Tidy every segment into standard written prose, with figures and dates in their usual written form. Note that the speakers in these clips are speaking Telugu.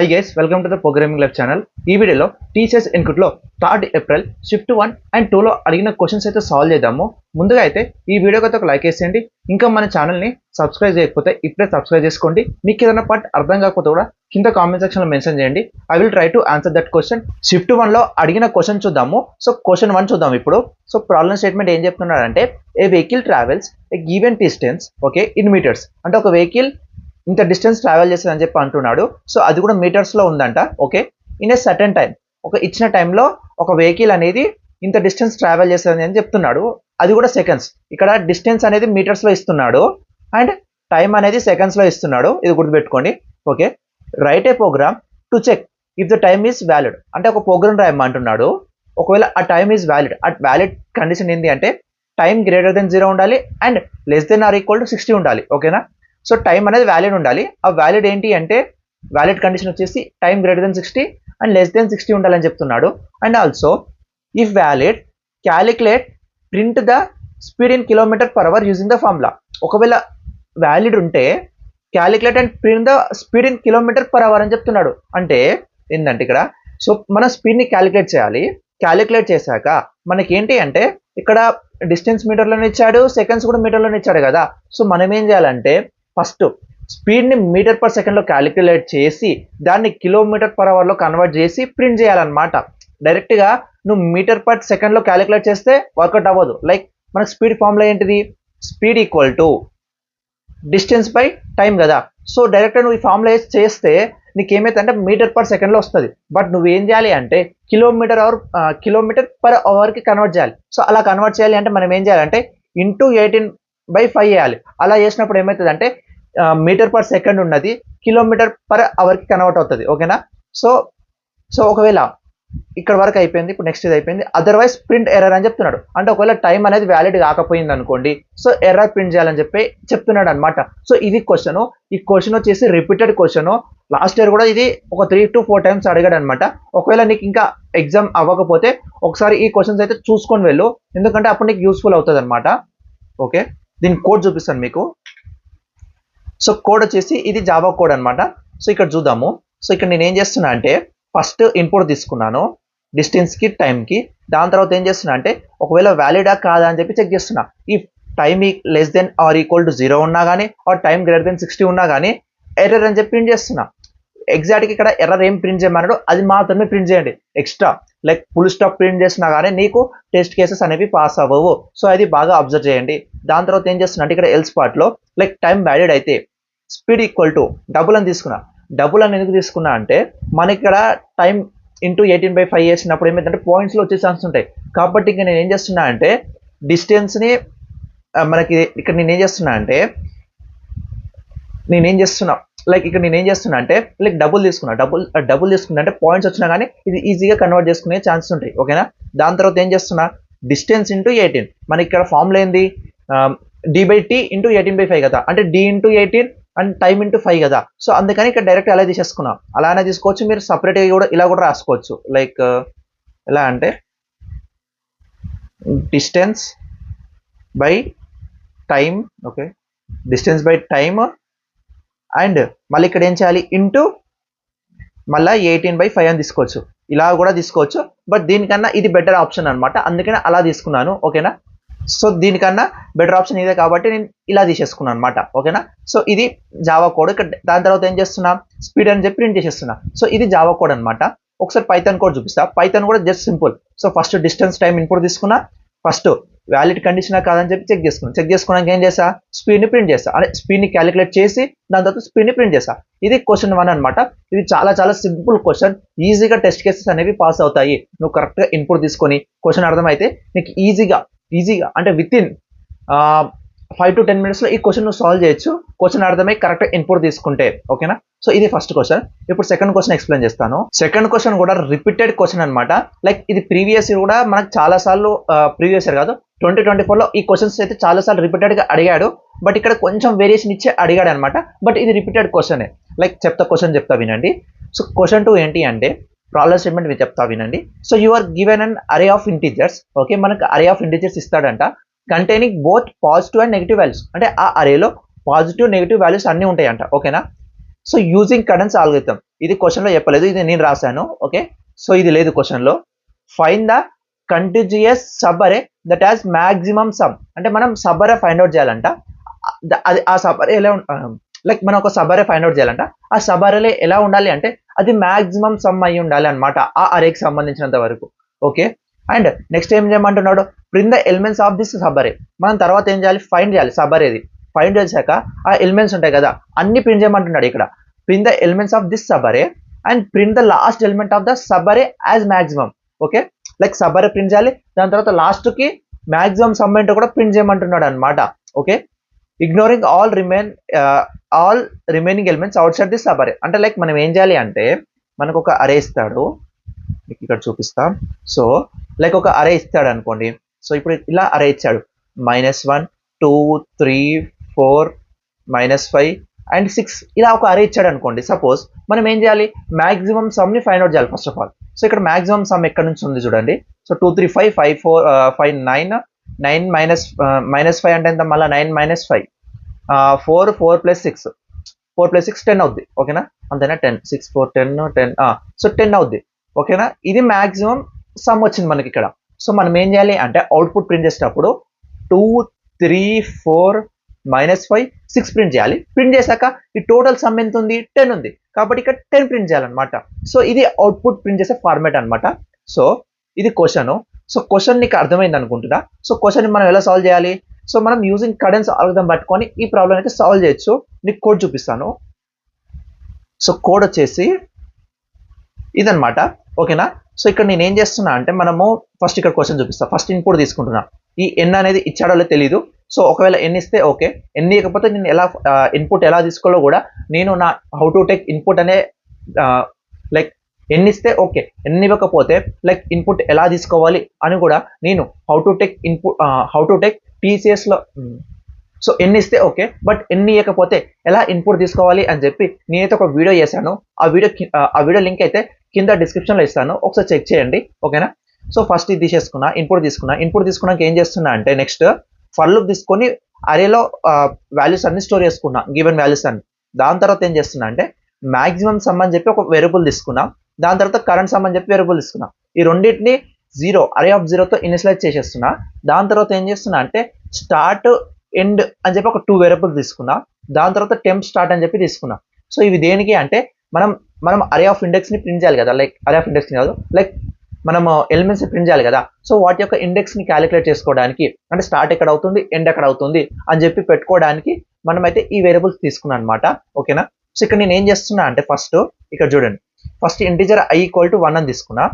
Hi guys, welcome to the programming live channel. ఈ వీడియోలో టీచర్స్ ఇన్పుట్లో 3rd ఏప్రిల్ షిఫ్ట్ 1 అండ్ 2లో అడిగిన క్వశ్చన్స్ అయితే సాల్వ్ చేద్దాము. ముందుగా అయితే ఈ వీడియోకి అయితే ఒక లైక్ వేసేయండి. ఇంకా మన ఛానల్ని సబ్స్క్రైబ్ చేయకపోతే ఇప్పుడే సబ్స్క్రైబ్ చేసుకోండి. మీకు ఏదైనా పార్ట్ అర్థం కాకపోతే కూడా కింద కామెంట్ సెక్షన్లో మెన్షన్ చేయండి. I will try to answer that question. Shift 1లో అడిగిన క్వశ్చన్ చూద్దాము. సో క్వశ్చన్ 1 చూద్దాం ఇప్పుడు. సో ప్రాబ్లం స్టేట్మెంట్ ఏం చెప్తున్నాడంటే, a vehicle travels a given distance okay in meters. అంటే ఒక వెహికల్ ఇంత డిస్టెన్స్ ట్రావెల్ చేస్తుంది అని చెప్పి అంటున్నాడు. సో అది కూడా మీటర్స్లో ఉందంట. Okay, in a certain time, ఒక ఇచ్చిన టైంలో ఒక వెహికల్ అనేది ఇంత డిస్టెన్స్ ట్రావెల్ చేస్తుంది అని చెప్తున్నాడు. అది కూడా సెకండ్స్. ఇక్కడ డిస్టెన్స్ అనేది మీటర్స్లో ఇస్తున్నాడు అండ్ టైం అనేది సెకండ్స్లో ఇస్తున్నాడు. ఇది గుర్తుపెట్టుకోండి. Okay, right a program to check if the time is valid. అంటే ఒక ప్రోగ్రామ్ రాయమంటున్నాడు. ఒకవేళ ఆ టైమ్ ఈజ్ వ్యాలిడ్, ఆ వ్యాలిడ్ కండిషన్ ఏంటి అంటే టైం గ్రేటర్ దెన్ 0 ఉండాలి and less than or equal to 60 ఉండాలి. ఓకేనా? సో టైం అనేది వ్యాలిడ్ ఉండాలి. ఆ వ్యాలిడ్ ఏంటి అంటే వ్యాలిడ్ కండిషన్ వచ్చేసి time greater than 60 and less than 60 ఉండాలని చెప్తున్నాడు. And also if valid calculate print the speed in kilometre per hour using the formula. ఒకవేళ వ్యాలిడ్ ఉంటే calculate and print the speed in kilometre per hour అని చెప్తున్నాడు. అంటే ఏంటంటే ఇక్కడ సో మన స్పీడ్ని క్యాలిక్యులేట్ చేయాలి. క్యాలిక్యులేట్ చేశాక మనకి ఏంటి అంటే ఇక్కడ డిస్టెన్స్ మీటర్లోనే ఇచ్చాడు, సెకండ్స్ కూడా మీటర్లోనే ఇచ్చాడు కదా. సో మనం ఏం చేయాలంటే ఫస్ట్ స్పీడ్ని మీటర్ పర్ సెకండ్లో క్యాలిక్యులేట్ చేసి దాన్ని కిలోమీటర్ పర్ అవర్లో కన్వర్ట్ చేసి ప్రింట్ చేయాలన్నమాట. డైరెక్ట్గా నువ్వు మీటర్ పర్ సెకండ్లో క్యాలిక్యులేట్ చేస్తే వర్కౌట్ అవ్వదు. లైక్ మనకు స్పీడ్ ఫార్ములా ఏంటిది? Speed equal to distance by time కదా. సో డైరెక్ట్గా నువ్వు ఈ ఫార్ములా చేస్తే నీకేమైతే మీటర్ పర్ సెకండ్లో వస్తుంది. బట్ నువ్వు ఏం చేయాలి అంటే కిలోమీటర్ పర్ అవర్కి కన్వర్ట్ చేయాలి. సో అలా కన్వర్ట్ చేయాలి అంటే మనం ఏం చేయాలంటే ఇంటూ 18/5 చేయాలి. అలా చేసినప్పుడు ఏమవుతుంది అంటే మీటర్ పర్ సెకండ్ ఉన్నది కిలోమీటర్ పర్ అవర్కి కన్వర్ట్ అవుతుంది. ఓకేనా? సో ఒకవేళ ఇక్కడ వరకు అయిపోయింది. ఇప్పుడు నెక్స్ట్ ఇది అయిపోయింది. అదర్వైజ్ ప్రింట్ ఎర్రర్ అని చెప్తున్నాడు. అంటే ఒకవేళ టైం అనేది వ్యాలిడ్ కాకపోయింది అనుకోండి, సో ఎర్రర్ ప్రింట్ చేయాలని చెప్పి చెప్తున్నాడు అనమాట. సో ఇది క్వశ్చన్. ఈ క్వశ్చన్ వచ్చేసి రిపీటెడ్ క్వశ్చన్. లాస్ట్ ఇయర్ కూడా ఇది ఒక 3 to 4 times అడిగాడు అనమాట. ఒకవేళ నీకు ఇంకా ఎగ్జామ్ అవ్వకపోతే ఒకసారి ఈ క్వశ్చన్స్ అయితే చూసుకొని వెళ్ళు, ఎందుకంటే అప్పుడు నీకు యూస్ఫుల్ అవుతుంది అనమాట. ఓకే, దీని కోడ్ చూపిస్తాను మీకు. సో కోడ్ వచ్చేసి ఇది జావా కోడ్ అనమాట. సో ఇక్కడ చూద్దాము. సో ఇక్కడ నేను ఏం చేస్తున్నా అంటే ఫస్ట్ ఇన్పుట్ తీసుకున్నాను డిస్టెన్స్కి టైంకి. దాని తర్వాత ఏం చేస్తున్నా అంటే ఒకవేళ వ్యాలిడా కాదా అని చెప్పి చెక్ చేస్తున్నా. ఈ time less than or equal to 0 ఉన్నా కానీ ఆర్ టైం గ్రేటర్ దెన్ 60 ఉన్నా కానీ ఎర్రర్ అని చెప్పి ప్రింట్ చేస్తున్నా. ఎగ్జాక్ట్గా ఇక్కడ ఎర్రర్ ఏం ప్రింట్ చేయమన్నాడు అది మాత్రమే ప్రింట్ చేయండి. Extra like full stop print చేసినా కానీ నీకు టెస్ట్ కేసెస్ అనేవి పాస్ అవ్వవు. సో అది బాగా అబ్జర్వ్ చేయండి. దాని తర్వాత ఏం చేస్తున్నా అంటే ఇక్కడ ఎల్స్ పార్ట్లో లైక్ టైం వ్యాలిడ్ అయితే స్పీడ్ ఈక్వల్ టు డబుల్ అని తీసుకున్నా. డబుల్ అని ఎందుకు తీసుకున్నా అంటే మనకి ఇక్కడ టైం ఇంటూ 18/5 చేసినప్పుడు ఏమైందంటే పాయింట్స్లో వచ్చే ఛాన్స్ ఉంటాయి. కాబట్టి ఇంకా నేను ఏం చేస్తున్నా అంటే డిస్టెన్స్ని మనకి ఇక్కడ నేనేం చేస్తున్నా అంటే ఇక్కడ నేనేం చేస్తున్నా అంటే లైక్ డబుల్ తీసుకున్నా అంటే పాయింట్స్ వచ్చినా కానీ ఇది ఈజీగా కన్వర్ట్ చేసుకునే ఛాన్సెస్ ఉంటాయి. ఓకేనా? దాని తర్వాత ఏం చేస్తున్నా డిస్టెన్స్ ఇంటూ 18. మనకి ఇక్కడ ఫార్ములా ఏంది? d/t ఇంటూ 18/5 కదా. అంటే d into 18 and time into 5 కదా. సో అందుకని ఇక్కడ డైరెక్ట్ అలా తీసేసుకున్నాం. అలానే తీసుకోవచ్చు, మీరు సపరేట్గా కూడా ఇలా కూడా రాసుకోవచ్చు. లైక్ ఎలా అంటే distance by time. Okay, distance by time and మళ్ళీ ఇక్కడ ఏం చేయాలి ఇంటూ మళ్ళీ 18/5 అని తీసుకోవచ్చు. ఇలా కూడా తీసుకోవచ్చు, బట్ దీనికన్నా ఇది బెటర్ ఆప్షన్ అనమాట. అందుకని అలా తీసుకున్నాను. ఓకేనా? సో దీనికన్నా బెటర్ ఆప్షన్ ఇదే కాబట్టి నేను ఇలా తీసేసుకున్నాను అనమాట. ఓకేనా? సో ఇది జావా కోడ్. ఇక్కడ దాని తర్వాత ఏం చేస్తున్నా స్పీడ్ అని చెప్పి ప్రింట్ చేసేస్తున్నా. సో ఇది జావా కోడ్ అనమాట. ఒకసారి పైథాన్ కోడ్ చూపిస్తా. పైథాన్ కూడా just simple. So first distance time input తీసుకున్నా. ఫస్ట్ వ్యాలిడ్ కండిషన్ కాదని చెప్పి చెక్ చేసుకున్నాక ఏం చేసా స్పీడ్ని ప్రింట్ చేస్తా. అంటే స్పీడ్ని క్యాలిక్యులేట్ చేసి దాని తర్వాత స్పీడ్ని ప్రింట్ చేస్తా. ఇది క్వశ్చన్ 1 అనమాట. ఇది చాలా చాలా సింపుల్ క్వశ్చన్. ఈజీగా టెస్ట్ కేసెస్ అనేవి పాస్ అవుతాయి. నువ్వు కరెక్ట్గా ఇన్పుట్ తీసుకొని క్వశ్చన్ అర్థమైతే నీకు ఈజీగా అంటే విత్ ఇన్ 5 to 10 minutes ఈ క్వశ్చన్ నువ్వు సాల్వ్ చేయొచ్చు. క్వశ్చన్ అర్థమై కరెక్ట్గా ఇన్పుట్ తీసుకుంటే. ఓకేనా? సో ఇది ఫస్ట్ క్వశ్చన్. ఇప్పుడు సెకండ్ క్వశ్చన్ ఎక్స్ప్లెయిన్ చేస్తాను. సెకండ్ క్వశ్చన్ కూడా రిపీటెడ్ క్వశ్చన్ అనమాట. లైక్ ఇది ప్రీవియస్ ఇయర్ కూడా మనకు చాలా సార్లు, ప్రీవియస్ ఇయర్ కాదు 2024లో ఈ క్వశ్చన్స్ అయితే చాలా సార్లు రిపీటెడ్గా అడిగాడు. బట్ ఇక్కడ కొంచెం వేరియేషన్ ఇచ్చి అడిగాడు అనమాట. బట్ ఇది రిపీటెడ్ క్వశ్చన్. లైక్ క్వశ్చన్ చెప్తా వినండి. సో క్వశ్చన్ 2 ఏంటి అంటే ప్రాబ్లం స్టేట్మెంట్ మీరు చెప్తా వినండి. So you are given an array of integers. Okay, మనకు అరే ఆఫ్ ఇంటీజర్స్ ఇస్తాడంట containing both positive and negative values. అంటే ఆ అరేలో పాజిటివ్ నెగిటివ్ వాల్యూస్ అన్నీ ఉంటాయంట. ఓకేనా? సో యూజింగ్ కడెన్స్ ఆల్గరిథం, ఇది క్వశ్చన్లో చెప్పలేదు, ఇది నేను రాశాను. ఓకే, సో ఇది లేదు క్వశ్చన్లో. ఫైండ్ ద కంటిన్యూయస్ సబ్ అరే దట్ హ్యాస్ మ్యాక్సిమం సమ్, అంటే మనం సబ్ అరే ఫైండ్ అవుట్ చేయాలంట. అది ఆ సబ్ అరే ఎలా లైక్ మనం ఒక సబ్ అరే ఫైండ్ అవుట్ చేయాలంట. ఆ సబ్ అరేలో ఎలా ఉండాలి అంటే అది మ్యాక్సిమం సమ్ అయి ఉండాలి అనమాట, ఆ అరేకి సంబంధించినంత వరకు. ఓకే, అండ్ నెక్స్ట్ ఏం చేయమంటున్నాడు, print the elements of this sub array. మనం తర్వాత ఏం చేయాలి, ఫైండ్ చేయాలి సబ్ అరేది. ఫైండ్ చేశాక ఆ ఎలిమెంట్స్ ఉంటాయి కదా అన్ని ప్రింట్ చేయమంటున్నాడు ఇక్కడ. Print the elements of this sub array and print the last element of the sub array as maximum. Okay, like sub array print చేయాలి, దాని తర్వాత లాస్ట్ కి మ్యాక్సిమం సమ్ ఏంటో కూడా ప్రింట్ చేయమంటున్నాడు అనమాట. Okay, ignoring all remaining elements out side this sub అరే. అంటే లైక్ మనం ఏం చేయాలి అంటే మనకు ఒక అరే ఇస్తాడు, ఇక్కడ చూపిస్తాం. సో లైక్ ఒక అరే ఇస్తాడు అనుకోండి. సో ఇప్పుడు ఇలా అరే ఇచ్చాడు, -1 2 3 4 -5 అండ్ 6 ఇలా ఒక అరే ఇచ్చాడు అనుకోండి. సపోజ్ మనం ఏం చేయాలి, మాక్సిమం సమ్ ని ఫైండ్ అవుట్ చేయాలి ఫస్ట్ ఆఫ్ ఆల్. సో ఇక్కడ మాక్సిమం సమ్ ఎక్కడ నుంచి ఉంది చూడండి. సో 2 3 5 5 4 5 9 -5 అంటే ఎంత, మళ్ళీ 9 -5 4 4 + 6 4 + 6 10 అవుద్ది. ఓకేనా, అంతేనా, 10 6 4 10 సో 10 అవుద్ది. ఓకేనా, ఇది మాక్సిమం సమ్ వచ్చింది మనకి ఇక్కడ. సో మనం ఏం చేయాలి అంటే అవుట్పుట్ ప్రింట్ చేసేటప్పుడు 2 3 4 -5 6 ప్రింట్ చేయాలి. ప్రింట్ చేశాక ఈ టోటల్ సమ్ ఎంత ఉంది, 10 ఉంది, కాబట్టి ఇక్కడ 10 ప్రింట్ చేయాలన్నమాట. సో ఇది అవుట్పుట్ ప్రింట్ చేసే ఫార్మాట్ అనమాట. సో ఇది క్వశ్చన్. సో క్వశ్చన్ నీకు అర్థమైంది అనుకుంటున్నా. సో క్వశ్చన్ మనం ఎలా సాల్వ్ చేయాలి, సో మనం యూజింగ్ కడెన్స్ ఆల్గరిథం పట్టుకొని ఈ ప్రాబ్లం అయితే సాల్వ్ చేయొచ్చు. నీకు కోడ్ చూపిస్తాను. సో కోడ్ వచ్చేసి ఇదనమాట. ఓకేనా, సో ఇక్కడ నేను ఏం చేస్తున్నా అంటే మనము ఫస్ట్ ఇక్కడ క్వశ్చన్ చూపిస్తా. ఫస్ట్ ఇన్పుట్ తీసుకుంటున్నా. ఈ ఎన్ అనేది ఇచ్చాడో తెలియదు. సో ఒకవేళ ఎన్ ఇస్తే ఓకే, ఎన్ ఇవ్వకపోతే నేను ఎలా ఇన్పుట్ ఎలా తీసుకోవాలో కూడా నేను నా హౌ టు టేక్ ఇన్పుట్ అనే లైక్ ఎన్ ఇస్తే ఓకే, ఎన్ ఇవ్వకపోతే లైక్ ఇన్పుట్ ఎలా తీసుకోవాలి అని కూడా నేను హౌ టు టేక్ TCS లో. సో ఎన్ని ఇస్తే ఓకే, బట్ ఎన్ని ఇవ్వకపోతే ఎలా ఇన్పుట్ తీసుకోవాలి అని చెప్పి నేనైతే ఒక వీడియో చేశాను. ఆ వీడియో లింక్ అయితే కింద డిస్క్రిప్షన్లో ఇస్తాను, ఒకసారి చెక్ చేయండి. ఓకేనా, సో ఫస్ట్ ఇది తీసేసుకున్నా, ఇన్పుట్ తీసుకున్నాక ఏం చేస్తున్నా అంటే నెక్స్ట్ ఫర్ లూప్ తీసుకొని అరేలో వాల్యూస్ అన్ని స్టోర్ చేసుకున్నా, గివెన్ వాల్యూస్ అన్ని. దాని తర్వాత ఏం చేస్తున్నా అంటే మాక్సిమం సమ్ అని చెప్పి ఒక వేరియబుల్ తీసుకున్నా, దాని తర్వాత కరెంట్ సమ్ అని చెప్పి వేరియబుల్ తీసుకున్నా. ఈ రెండింటిని అరే ఆఫ్ 0తో ఇనిషియలైజ్ చేసేస్తున్నా. దాని తర్వాత ఏం చేస్తున్నా అంటే స్టార్ట్ ఎండ్ అని చెప్పి ఒక 2 వేరియబుల్ తీసుకున్నా. దాని తర్వాత టెంప్ స్టార్ట్ అని చెప్పి తీసుకున్నా. సో ఇవి దేనికి అంటే మనం అరే ఆఫ్ ఇండెక్స్ ని ప్రింట్ చేయాలి కదా, లైక్ అరే ఆఫ్ ఇండెక్స్ ని కాదు, లైక్ మనం ఎలిమెంట్స్ ని ప్రింట్ చేయాలి కదా. సో వాటి యొక్క ఇండెక్స్ ని క్యాలిక్యులేట్ చేసుకోవడానికి, అంటే స్టార్ట్ ఎక్కడ అవుతుంది ఎండ్ ఎక్కడ అవుతుంది అని చెప్పి పెట్టుకోవడానికి మనమైతే ఈ వేరియబుల్స్ తీసుకున్నాం అనమాట. ఓకేనా, సో ఇక్కడ నేను ఏం చేస్తున్నా అంటే ఫస్ట్ ఇక్కడ చూడండి, ఫస్ట్ ఇంటిజర్ i = 1 అని తీసుకున్నా.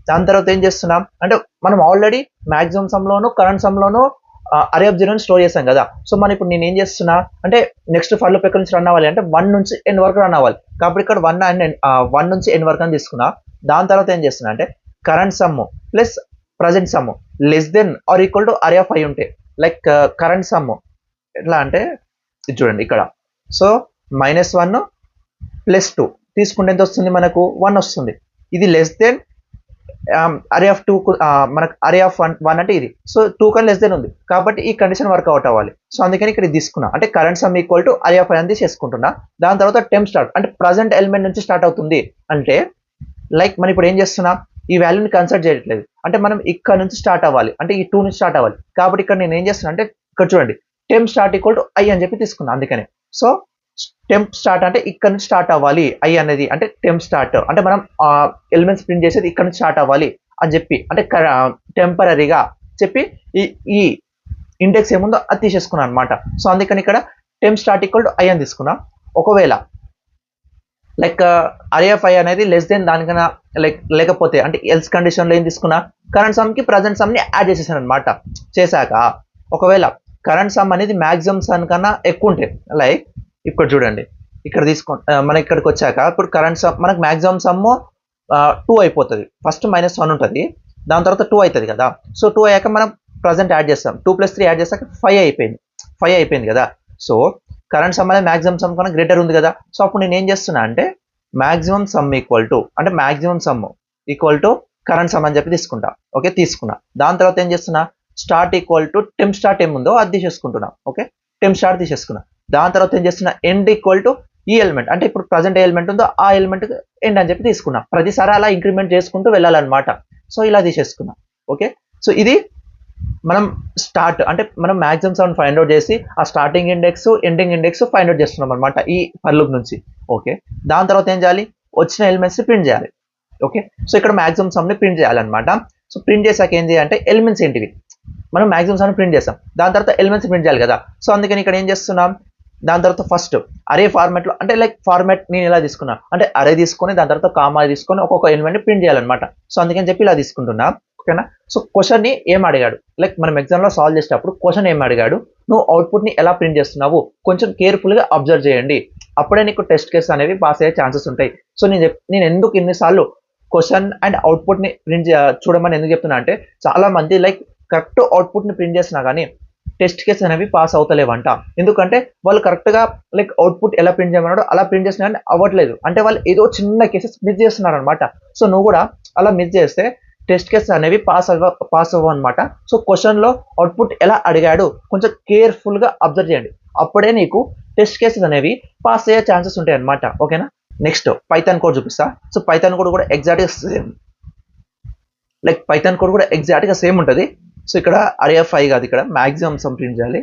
దాని తర్వాత ఏం చేస్తున్నాం అంటే మనం ఆల్రెడీ మాక్సిమం సమ్ లోను కరెంట్ సమ్ లోను అరే ఆఫ్ 0 స్టోర్ చేశాం కదా. సో మనం ఇప్పుడు నేను ఏం చేస్తున్నా అంటే నెక్స్ట్ ఫర్ లూప్ ఎక్కడి నుంచి రన్ అవ్వాలి అంటే 1 నుంచి n వరకు రన్ అవ్వాలి. కాబట్టి ఇక్కడ 1 నుంచి n వరకు అని తీసుకున్నా. దాని తర్వాత ఏం చేస్తున్నా అంటే current sum plus present sum less than or equal to array of i ఉంటే, లైక్ కరెంట్ సమ్ ఎట్లా అంటే ఇది చూడండి ఇక్కడ. సో -1 + 2 తీసుకుంటే ఎంత వస్తుంది, మనకు 1 వస్తుంది. ఇది లెస్ దెన్ అరే ఆఫ్ 2 మనకు అరే ఆఫ్ 1 అంటే ఇది. సో 2 కన్నా లెస్ దెన్ ఉంది, కాబట్టి ఈ కండిషన్ వర్కౌట్ అవ్వాలి. సో అందుకని ఇక్కడ తీసుకున్నా, అంటే కరెంట్ సమ్ = అరే ఆఫ్ i అని చేసుకుంటున్నా. దాని తర్వాత టెంప్ స్టార్ట్ అంటే ప్రజెంట్ ఎలిమెంట్ నుంచి స్టార్ట్ అవుతుంది. అంటే లైక్ మనం ఇప్పుడు ఏం చేస్తున్నా, ఈ వాల్యూని కన్సిడర్ చేయట్లేదు, అంటే మనం ఇక్కడ నుంచి స్టార్ట్ అవ్వాలి, అంటే ఈ 2 నుంచి స్టార్ట్ అవ్వాలి. కాబట్టి ఇక్కడ నేను ఏం చేస్తున్నా అంటే ఇక్కడ చూడండి టెంప్ స్టార్ట్ = i అని చెప్పి తీసుకున్నా. అందుకనే సో టెంప్ స్టార్ట్ అంటే ఇక్కడ నుంచి స్టార్ట్ అవ్వాలి, i అనేది అంటే టెంప్ స్టార్ట్ అంటే మనం ఎలిమెంట్స్ ప్రింట్ చేసేది ఇక్కడ నుంచి స్టార్ట్ అవ్వాలి అని చెప్పి, అంటే టెంపరీగా చెప్పి ఈ ఇండెక్స్ ఏముందో అది తీసేసుకున్నాను అనమాట. సో అందుకని ఇక్కడ టెంప్ స్టార్ట్ = i అని తీసుకున్నా. ఒకవేళ లైక్ అరే ఆఫ్ i అనేది లెస్ దెన్ దానికన్నా లేకపోతే అంటే ఎల్స్ కండిషన్లో ఏం తీసుకున్నా, కరెంట్ సమ్ కి ప్రజెంట్ సమ్ ని యాడ్ చేసేసాను అనమాట. చేశాక ఒకవేళ కరెంట్ సమ్ అనేది మాక్సిమం సమ్ కన్నా ఎక్కువ ఉంటే, లైక్ ఇక్కడ చూడండి ఇక్కడ మన ఇక్కడికి వచ్చాక ఇప్పుడు కరెంట్ సమ్ మనకు మాక్సిమం సమ్ 2 అయిపోతుంది. ఫస్ట్ -1 ఉంటుంది, దాని తర్వాత 2 అవుతుంది కదా. సో 2 అయ్యాక మనం ప్రజెంట్ యాడ్ చేస్తాం, 2 + 3 యాడ్ చేశాక 5 అయిపోయింది కదా. సో కరెంట్ సమ్ అనేది మాక్సిమం సమ్ కన్నా గ్రేటర్ ఉంది కదా. సో అప్పుడు నేను ఏం చేస్తున్నా అంటే మాక్సిమం సమ్ అంటే మాక్సిమం సమ్ = కరెంట్ సమ్ అని చెప్పి తీసుకుంటా. ఓకే, తీసుకున్నా. దాని తర్వాత ఏం చేస్తున్నా స్టార్ట్ = టెంప్ స్టార్ట్ ఏముందో అది తీసేసుకుంటున్నా. ఓకే, టెంప్ స్టార్ట్ తీసేసుకున్నా. దాని తర్వాత ఏం చేస్తున్నా ఎండ్ ఈ ఎలిమెంట్ అంటే ఇప్పుడు ప్రజెంట్ ఎలిమెంట్ ఉందో ఆ ఎలిమెంట్ ఎండ్ అని చెప్పి తీసుకున్నా. ప్రతిసారి అలా ఇంక్రిమెంట్ చేసుకుంటూ వెళ్ళాలన్నమాట. సో ఇలా తీసేసుకున్నా. ఓకే, సో ఇది మనం స్టార్ట్ అంటే మనం మాక్సిమం సౌండ్ ఫైండ్ అవుట్ చేసి ఆ starting index ending index find out చేస్తున్నాం అనమాట ఈ ఫర్ లూప్ నుంచి. ఓకే, దాని తర్వాత ఏం చేయాలి, వచ్చిన ఎలిమెంట్స్ ని ప్రింట్ చేయాలి. ఓకే, సో ఇక్కడ మాక్సిమం సమ్ ని ప్రింట్ చేయాలన్నమాట. సో ప్రింట్ చేసాక ఏం చేయాలంటే ఎలిమెంట్స్ ఏంటివి మనం మాక్సిమం సమ్ ని ప్రింట్ చేస్తాం, దాని తర్వాత ఎలిమెంట్స్ ప్రింట్ చేయాలి కదా. సో అందుకని ఇక్కడ ఏం చేస్తున్నాం, దాని తర్వాత ఫస్ట్ అరే ఫార్మాట్ లో అంటే లైక్ ఫార్మాట్ నేను ఇలా తీసుకున్నా అంటే అరే తీసుకొని దాని తర్వాత కామా తీసుకొని ఒక్కొక్క ఎలిమెంట్ ప్రింట్ చేయాలన్నమాట. సో అందుకని చెప్పి ఇలా తీసుకుంటున్నా. ఓకేనా, సో క్వశ్చన్ ని ఏం అడిగాడు, లైక్ మనం ఎగ్జామ్ లో సాల్వ్ చేసేటప్పుడు క్వశ్చన్ ఏం అడిగాడు, నువ్వు అవుట్పుట్ ని ఎలా ప్రింట్ చేస్తున్నావు కొంచెం కేర్ఫుల్ గా అబ్జర్వ్ చేయండి, అప్పుడే నీకు టెస్ట్ కేసు అనేవి పాస్ అయ్యే ఛాన్సెస్ ఉంటాయి. సో నేను ఎందుకు ఇన్నిసార్లు క్వశ్చన్ అండ్ అవుట్పుట్ ని ప్రింట్ చూడమని ఎందుకు చెప్తున్నా అంటే చాలా మంది లైక్ కరెక్ట్ అవుట్పుట్ ని ప్రింట్ చేసినా కానీ టెస్ట్ కేసు అనేవి పాస్ అవుతలేవంట. ఎందుకంటే వాళ్ళు కరెక్ట్ గా లైక్ అవుట్పుట్ ఎలా ప్రింట్ చేయమన్నాడో అలా ప్రింట్ చేసినా కానీ అవ్వట్లేదు, అంటే వాళ్ళు ఏదో చిన్న కేసెస్ మిస్ చేస్తున్నారు అనమాట. సో నువ్వు కూడా అలా మిస్ చేస్తే టెస్ట్ కేసెస్ అనేవి పాస్ అవ్వ అనమాట. సో క్వశ్చన్ లో అవుట్పుట్ ఎలా అడిగాడు కొంచెం కేర్ఫుల్ గా అబ్జర్వ్ చేయండి, అప్పుడే నీకు టెస్ట్ కేసెస్ అనేవి పాస్ అయ్యే ఛాన్సెస్ ఉంటాయి అనమాట. ఓకేనా, నెక్స్ట్ పైథాన్ కోడ్ చూపిస్తా. సో పైథాన్ కోడ్ కూడా ఎగ్జాక్ట్ గా సేమ్, లైక్ పైథాన్ కోడ్ కూడా ఎగ్జాక్ట్ గా సేమ్ ఉంటుంది. సో ఇక్కడ అరే ఆఫ్ 5 కాదు, ఇక్కడ మాక్సిమం సమ్ ప్రింట్ చేయాలి.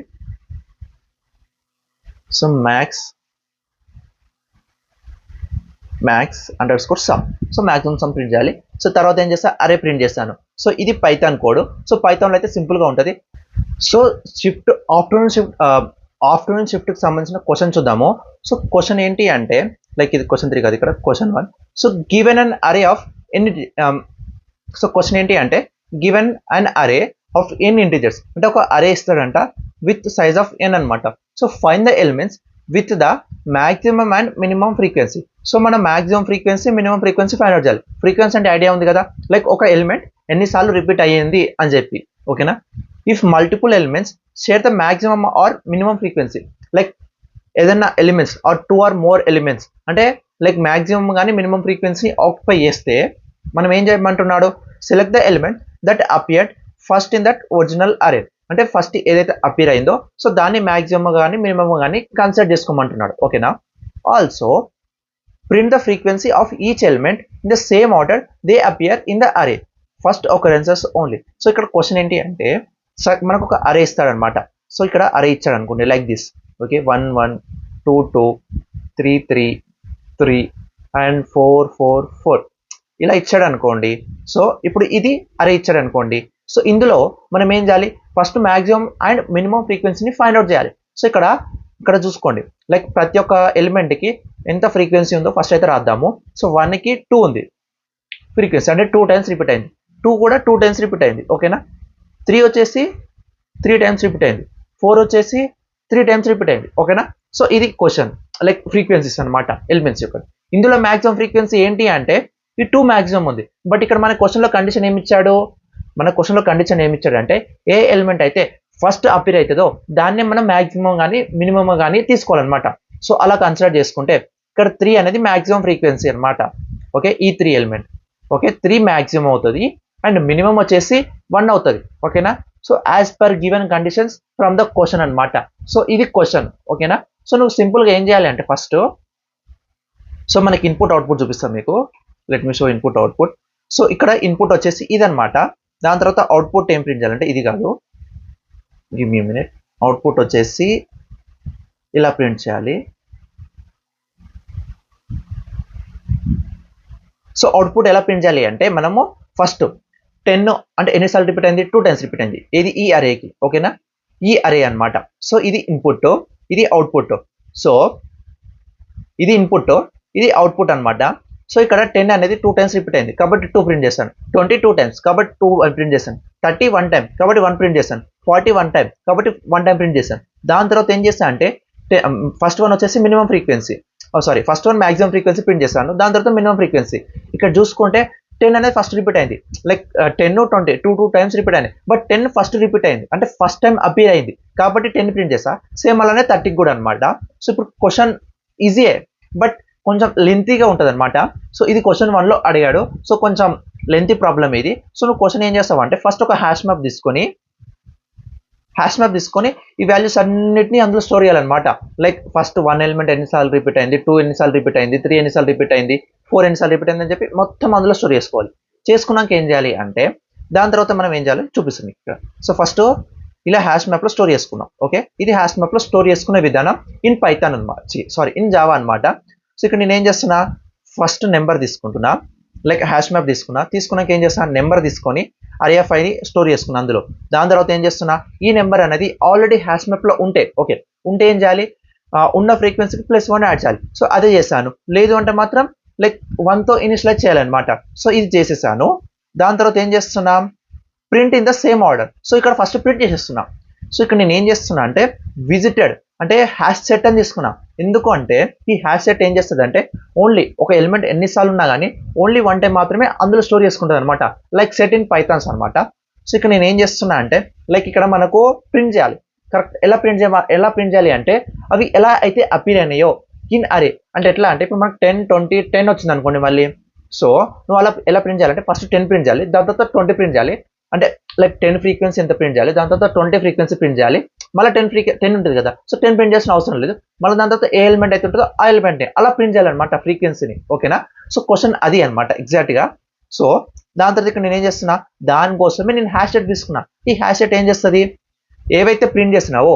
So max under score some, so maximum some print చేయాలి. సో తర్వాత ఏం చేస్తా, అరే ప్రింట్ చేస్తాను. సో ఇది పైథాన్ కోడ్. సో పైథాన్లో అయితే సింపుల్ గా ఉంటుంది. సో ఆఫ్టర్నూన్ షిఫ్ట్ కి సంబంధించిన క్వశ్చన్ చూద్దాము. సో క్వశ్చన్ ఏంటి అంటే లైక్ ఇది క్వశ్చన్ 3 కాదు, ఇక్కడ question 1. So given an array of ఎన్ని, సో క్వశ్చన్ ఏంటి అంటే given an array of N integers, అంటే ఒక అరే ఇస్తాడంట విత్ సైజ్ ఆఫ్ ఎన్ అనమాట. So find the elements with the maximum and minimum frequency. So మనం maximum frequency minimum frequency find out చేయాలి. ఫ్రీక్వెన్సీ అంటే ఐడియా ఉంది కదా, లైక్ ఒక ఎలిమెంట్ ఎన్నిసార్లు రిపీట్ అయ్యింది అని చెప్పి. ఓకేనా, if multiple elements share the maximum or minimum frequency, like ఏదైనా elements or 2 or more elements అంటే లైక్ మాక్సిమం కానీ మినిమం ఫ్రీక్వెన్సీ ఆక్యుపై చేస్తే మనం ఏం చేయమంటున్నాడు, select the element that appeared first in that original array, అంటే ఫస్ట్ ఏదైతే అపియర్ అయిందో సో దాన్ని మాక్సిమం కానీ మినిమం కానీ కన్సిడర్ చేసుకోమంటున్నాడు. ఓకేనా, also print the frequency of each element in the same order they appear in the అరే ఫస్ట్ occurrences ఓన్లీ. సో ఇక్కడ క్వశ్చన్ ఏంటి అంటే మనకు ఒక అరే ఇస్తాడనమాట. సో ఇక్కడ అరే ఇచ్చాడు అనుకోండి లైక్ దిస్. ఓకే, 1 1 2 2 3 3 3 అండ్ 4 4 4 ఇలా ఇచ్చాడు అనుకోండి. సో ఇప్పుడు ఇది అరే ఇచ్చాడు అనుకోండి. సో ఇందులో మనం ఏం చేయాలి, ఫస్ట్ మాక్సిమం అండ్ మినిమం ఫ్రీక్వెన్సీని ఫైండ్ అవుట్ చేయాలి. సో ఇక్కడ చూసుకోండి, లైక్ ప్రతి ఒక్క ఎలిమెంట్ కి ఎంత ఫ్రీక్వెన్సీ ఉందో ఫస్ట్ అయితే రాద్దాము. సో 1 కి 2 ఉంది ఫ్రీక్వెన్సీ, అంటే 2 times రిపీట్ అయింది. 2 కూడా 2 times రిపీట్ అయింది. ఓకేనా, 3 వచ్చేసి 3 times రిపీట్ అయింది. 4 వచ్చేసి 3 times రిపీట్ అయింది. ఓకేనా, సో ఇది క్వశ్చన్ లైక్ ఫ్రీక్వెన్సీస్ అనమాట ఎలిమెంట్స్ యొక్క. ఇందులో మాక్సిమం ఫ్రీక్వెన్సీ ఏంటి అంటే ఈ 2 మాక్సిమం ఉంది. బట్ ఇక్కడ మన క్వశ్చన్లో కండిషన్ ఏమి ఇచ్చాడు, అంటే ఏ ఎలిమెంట్ అయితే ఫస్ట్ అపియర్ అవుతుందో దాన్నే మనం మాక్సిమం కానీ మినిమం కానీ తీసుకోవాలన్నమాట. సో అలా కన్సిడర్ చేసుకుంటే ఇక్కడ 3 అనేది మాక్సిమం ఫ్రీక్వెన్సీ అనమాట. ఓకే, ఈ 3 ఎలిమెంట్. ఓకే, 3 మాక్సిమం అవుతుంది అండ్ మినిమం వచ్చేసి 1 అవుతుంది. ఓకేనా, so as per given conditions from the question అనమాట. సో ఇది క్వశ్చన్. ఓకేనా, సో నువ్వు సింపుల్గా ఏం చేయాలి అంటే ఫస్ట్ సో మనకి ఇన్పుట్ అవుట్పుట్ చూపిస్తాను మీకు. Let me show input output. So ఇక్కడ ఇన్పుట్ వచ్చేసి ఇదనమాట. దాని తర్వాత అవుట్పుట్ ఏం ప్రింట్ చేయాలంటే ఇది కాదు, గివ్ మీ మినిట్. అవుట్పుట్ వచ్చేసి ఇలా ప్రింట్ చేయాలి. సో అవుట్పుట్ ఎలా ప్రింట్ చేయాలి అంటే మనము ఫస్ట్ 10 అంటే ఎన్నిసార్లు రిపీట్ అయింది, 2 times రిపీట్ అయింది. ఇది ఈ అరేకి. ఓకేనా, ఈ అరే అనమాట. సో ఇది ఇన్పుట్, ఇది అవుట్పుట్. సో ఇది ఇన్పుట్, ఇది అవుట్పుట్ అనమాట. సో ఇక్కడ 10 అనేది 2 times రిపీట్ అయింది కాబట్టి 2 ప్రింట్ చేస్తాను. 20 2 times కాబట్టి 2 ప్రింట్ చేస్తాను. 30 1 time కాబట్టి 1 ప్రింట్ చేస్తాను. 40 1 time కాబట్టి 1 time ప్రింట్ చేస్తాను. దాని తర్వాత ఏం చేస్తాను అంటే ఫస్ట్ వన్ వచ్చేసి minimum frequency, first one maximum frequency print చేస్తాను. దాని తర్వాత మినిమం ఫ్రీక్వెన్సీ. ఇక్కడ చూసుకుంటే 10 అనేది ఫస్ట్ రిపీట్ అయింది, లైక్ 10 20 2 times రిపీట్ అయింది. బట్ 10 ఫస్ట్ రిపీట్ అయింది అంటే ఫస్ట్ టైం అపియర్ అయింది కాబట్టి 10 ప్రింట్ చేస్తా. సేమ్ అలానే 30 కూడా అనమాట. సో ఇప్పుడు క్వశ్చన్ ఈజీయే బట్ కొంచెం లెంతీగా ఉంటుంది అనమాట. సో ఇది క్వశ్చన్ 1లో అడిగాడు. సో కొంచెం లెంతీ ప్రాబ్లం ఇది. సో నువ్వు క్వశ్చన్ ఏం చేస్తావు అంటే ఫస్ట్ ఒక హ్యాష్ మ్యాప్ తీసుకొని హ్యాష్ మ్యాప్ తీసుకొని ఈ వాల్యూస్ అన్నిటిని అందులో స్టోర్ చేయాలన్నమాట. లైక్ ఫస్ట్ 1 ఎలిమెంట్ ఎన్నిసార్లు రిపీట్ అయింది, 2 ఎన్నిసార్లు రిపీట్ అయింది, 3 ఎన్నిసార్లు రిపీట్ అయింది, 4 ఎన్నిసార్లు రిపీట్ అయింది అని చెప్పి మొత్తం అందులో స్టోర్ చేసుకోవాలి. చేసుకున్నాక ఏం చేయాలి అంటే దాని తర్వాత మనం ఏం చేయాలి చూపిస్తుంది ఇక్కడ. సో ఫస్ట్ ఇలా హ్యాష్ మ్యాప్ లో స్టోర్ చేసుకున్నాం. ఓకే, ఇది హ్యాష్ మ్యాప్ లో స్టోర్ చేసుకునే విధానం ఇన్ పైథాన్ అనమాట, ఇన్ జావా అనమాట. సో ఇక్కడ నేను ఏం చేస్తున్నా, ఫస్ట్ నెంబర్ తీసుకుంటున్నా, లైక్ హ్యాష్ మ్యాప్ తీసుకున్నాక ఏం చేస్తున్నా, నెంబర్ తీసుకొని array of i ని స్టోర్ చేసుకున్నా అందులో. దాని తర్వాత ఏం చేస్తున్నా, ఈ నెంబర్ అనేది ఆల్రెడీ హ్యాష్ మ్యాప్ లో ఉంటే ఏం చేయాలి, ఉన్న ఫ్రీక్వెన్సీకి +1 యాడ్ చేయాలి. సో అదే చేశాను. లేదు అంటే మాత్రం లైక్ 1 తో ఇనిషియలైజ్ చేయాలన్నమాట. సో ఇది చేసేసాను. దాని తర్వాత ఏం చేస్తున్నా, print in the same order. So ఇక్కడ ఫస్ట్ ప్రింట్ చేసేస్తున్నా. సో ఇక్కడ నేను ఏం చేస్తున్నా అంటే విజిటెడ్ అంటే హ్యాష్ సెట్ అని తీసుకున్నా. ఎందుకు అంటే ఈ హ్యాష్ సెట్ ఏం చేస్తుంది అంటే ఓన్లీ ఒక ఎలిమెంట్ ఎన్నిసార్లు ఉన్నా కానీ ఓన్లీ 1 టైం మాత్రమే అందులో స్టోర్ చేసుకుంటుంది అనమాట, లైక్ సెట్ ఇన్ పైథాన్స్ అనమాట. సో ఇక్కడ నేను ఏం చేస్తున్నా అంటే లైక్ ఇక్కడ మనకు ప్రింట్ చేయాలి. కరెక్ట్ ఎలా ప్రింట్ చేయాలి అంటే అవి ఎలా అయితే అపీర్ అయినాయో ఇన్ అరే. అంటే ఎట్లా అంటే ఇప్పుడు మనకు 10, 20, 10 వచ్చింది అనుకోండి మళ్ళీ. సో నువ్వు అలా ఎలా ప్రింట్ చేయాలంటే ఫస్ట్ 10 ప్రింట్ చేయాలి, దాని తర్వాత 20 ప్రింట్ చేయాలి. అంటే లైక్ 10 ఫ్రీక్వెన్సీ ఎంత ప్రింట్ చేయాలి, దాని తర్వాత 20 ఫ్రీక్వెన్సీ ప్రింట్ చేయాలి. మళ్ళీ 10 ఉంటుంది కదా, సో 10 ప్రింట్ చేసిన అవసరం లేదు. మళ్ళీ దాని తర్వాత ఏ ఎలిమెంట్ అయితే ఉంటుందో ఆ ఎలిమెంట్ని అలా ప్రింట్ చేయాలన్నమాట ఫ్రీక్వెన్సీని. ఓకేనా, సో క్వశ్చన్ అది అనమాట ఎగ్జాక్ట్గా. సో దాని తర్వాత ఇక్కడ నేను ఏం చేస్తున్నా, దానికోసమే నేను హ్యాష్ సెట్ తీసుకున్నా. ఈ హ్యాష్ సెట్ ఏం చేస్తుంది, ఏవైతే ప్రింట్ చేస్తున్నావో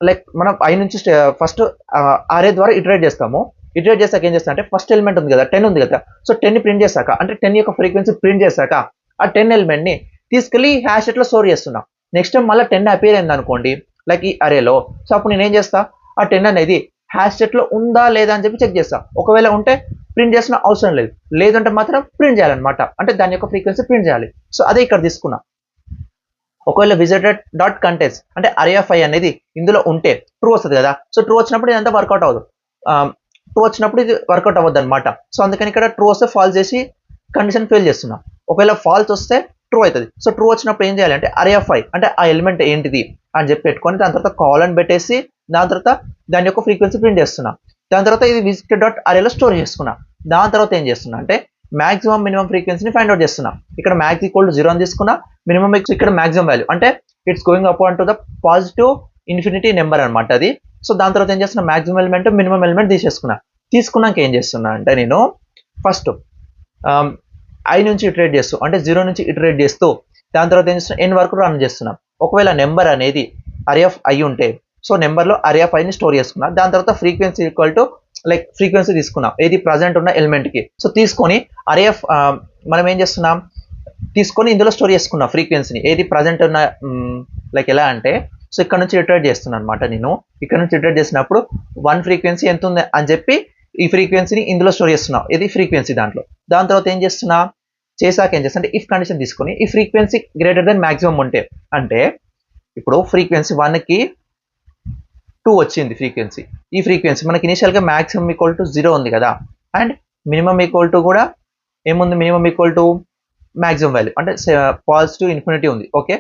లైక్ మనం ఐ నుంచి ఫస్ట్ అరే ద్వారా ఇటరేట్ చేస్తాము. ఇటరేట్ చేసాక ఏం చేస్తా అంటే ఫస్ట్ ఎలిమెంట్ ఉంది కదా 10 ఉంది కదా, సో 10ని ప్రింట్ చేశాక అంటే 10 యొక్క ఫ్రీక్వెన్సీ ప్రింట్ చేశాక ఆ 10 ఎలిమెంట్ని తీసుకెళ్ళి హ్యాష్ సెట్లో స్టోర్ చేస్తున్నా. నెక్స్ట్ టైం మళ్ళీ 10 అపీర్ అయింది అనుకోండి లైక్ ఈ అరేలో. సో అప్పుడు నేను ఏం చేస్తా, ఆ 10 అనేది హ్యాష్ సెట్లో ఉందా లేదా అని చెప్పి చెక్ చేస్తా. ఒకవేళ ఉంటే ప్రింట్ చేసిన అవసరం లేదు, లేదంటే మాత్రం ప్రింట్ చేయాలన్నమాట, అంటే దాని యొక్క ఫ్రీక్వెన్సీ ప్రింట్ చేయాలి. సో అదే ఇక్కడ తీసుకున్నా. ఒకవేళ విజిటెడ్ డాట్ కంటెంట్స్ అంటే array of i అనేది ఇందులో ఉంటే ట్రూ వస్తుంది కదా. సో ట్రూ వచ్చినప్పుడు ఇదంతా వర్కౌట్ అవ్వదు, ట్రూ వచ్చినప్పుడు ఇది వర్కౌట్ అవ్వద్దు అనమాట. సో అందుకని ఇక్కడ ట్రూ వస్తే ఫాల్స్ చేసి కండిషన్ ఫెయిల్ చేస్తున్నా. ఒకవేళ ఫాల్స్ వస్తే ట్రూ అవుతుంది. సో ట్రూ వచ్చినప్పుడు ఏం చేయాలి అంటే array of i అంటే ఆ ఎలిమెంట్ ఏంటిది అని చెప్పి పెట్టుకొని దాని తర్వాత కాలన్ పెట్టేసి దాని తర్వాత దాని యొక్క ఫ్రీక్వెన్సీ ప్రింట్ చేస్తున్నా. దాని తర్వాత ఇది విజిటెడ్ డాట్ అరేలో స్టోర్ చేసుకున్నా. దాని తర్వాత ఏం చేస్తున్నా అంటే మాక్సిమం మినిమం ఫ్రీక్వెన్సీని ఫైండ్ అవుట్ చేస్తున్నా. ఇక్కడ మ్యాక్స్ ఈక్వల్ టు 0 అని తీసుకున్నా. మినిమం ఇక్కడ మాక్సిమం వాల్యూ అంటే it's going up to the positive infinity number అనమాట అది. సో దాని తర్వాత ఏం చేస్తున్నా, మాక్సిమం ఎలిమెంట్ మినిమం ఎలిమెంట్ తీసుకున్నాక ఏం చేస్తున్నా అంటే నేను ఫస్ట్ ఐ నుంచి ఇటరేట్ చేస్తూ అంటే 0 నుంచి ఇటరేట్ చేస్తూ దాని తర్వాత ఏం చేస్తున్నా n వరకు రన్ చేస్తున్నాం. ఒకవేళ నెంబర్ అనేది array of i ఉంటే సో నెంబర్లో array of i ని స్టోర్ చేసుకున్నా. దాని తర్వాత frequency equal to like frequency తీసుకున్నాం ఏది ప్రజెంట్ ఉన్న ఎలిమెంట్కి. సో తీసుకొని array of మనం ఏం చేస్తున్నాం, తీసుకొని ఇందులో స్టోర్ చేసుకున్నా ఫ్రీక్వెన్సీని ఏది ప్రజెంట్ ఉన్న లైక్ ఎలా అంటే సో ఇక్కడ నుంచి ఇటరేట్ చేస్తున్నాను అనమాట. నేను ఇక్కడ నుంచి ఇటరేట్ చేసినప్పుడు 1 ఫ్రీక్వెన్సీ ఎంత ఉంది అని చెప్పి ఈ ఫ్రీక్వెన్సీని ఇందులో స్టోర్ చేస్తున్నాం ఇది ఫ్రీక్వెన్సీ దాంట్లో. దాని తర్వాత ఏం చేస్తున్నా, చేశాక ఏం చేస్తా అంటే ఇఫ్ కండిషన్ తీసుకొని ఈ ఫ్రీక్వెన్సీ గ్రేటర్ దెన్ మాక్సిమం ఉంటే అంటే ఇప్పుడు ఫ్రీక్వెన్సీ 1కి 2 వచ్చింది ఫ్రీక్వెన్సీ. ఈ ఫ్రీక్వెన్సీ మనకి ఇనిషియల్గా మాక్సిమం ఈక్వల్ టు 0 ఉంది కదా, అండ్ మినిమం ఈక్వల్ టు కూడా ఏముంది, minimum equal to maximum value అంటే పాజిటివ్ ఇన్ఫినిటీ ఉంది. Okay